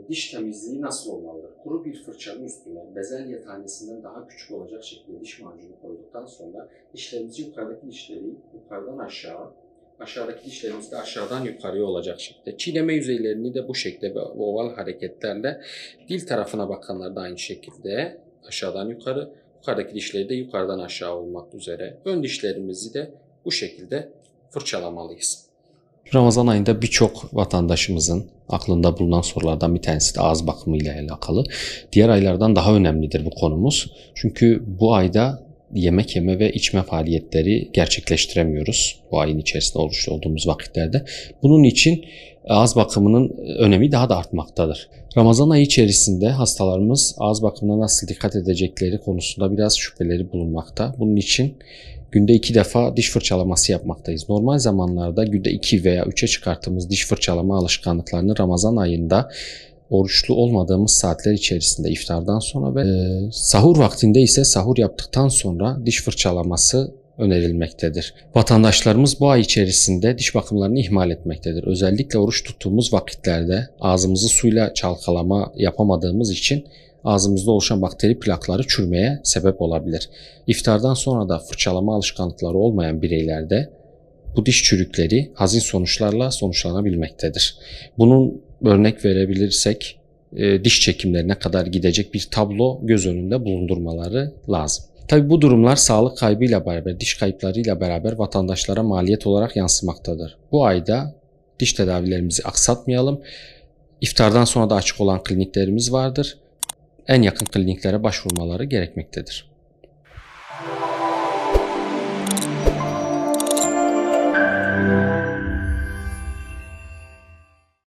Diş temizliği nasıl olmalıdır? Kuru bir fırçanın üstüne bezelye tanesinden daha küçük olacak şekilde diş macunu koyduktan sonra dişlerimizi yukarıdaki dişleri yukarıdan aşağı, aşağıdaki dişlerimiz de aşağıdan yukarıya olacak şekilde. Çiğneme yüzeylerini de bu şekilde oval hareketlerle dil tarafına bakanlar da aynı şekilde aşağıdan yukarı, yukarıdaki dişleri de yukarıdan aşağı olmak üzere ön dişlerimizi de bu şekilde fırçalamalıyız. Ramazan ayında birçok vatandaşımızın aklında bulunan sorulardan bir tanesi de ağız bakımı ile alakalı. Diğer aylardan daha önemlidir bu konumuz. Çünkü bu ayda yemek yeme ve içme faaliyetleri gerçekleştiremiyoruz bu ayın içerisinde oruçlu olduğumuz vakitlerde. Bunun için ağız bakımının önemi daha da artmaktadır. Ramazan ayı içerisinde hastalarımız ağız bakımına nasıl dikkat edecekleri konusunda biraz şüpheleri bulunmakta. Bunun için günde 2 defa diş fırçalaması yapmaktayız. Normal zamanlarda günde 2 veya 3'e çıkarttığımız diş fırçalama alışkanlıklarını Ramazan ayında oruçlu olmadığımız saatler içerisinde iftardan sonra ve sahur vaktinde ise sahur yaptıktan sonra diş fırçalaması önerilmektedir. Vatandaşlarımız bu ay içerisinde diş bakımlarını ihmal etmektedir. Özellikle oruç tuttuğumuz vakitlerde ağzımızı suyla çalkalama yapamadığımız için ağzımızda oluşan bakteri plakları çürümeye sebep olabilir. İftardan sonra da fırçalama alışkanlıkları olmayan bireylerde bu diş çürükleri hazin sonuçlarla sonuçlanabilmektedir. Bunun örnek verebilirsek diş çekimlerine kadar gidecek bir tablo göz önünde bulundurmaları lazım. Tabii bu durumlar sağlık kaybıyla beraber, diş kayıplarıyla beraber vatandaşlara maliyet olarak yansımaktadır. Bu ayda diş tedavilerimizi aksatmayalım. İftardan sonra da açık olan kliniklerimiz vardır. En yakın kliniklere başvurmaları gerekmektedir.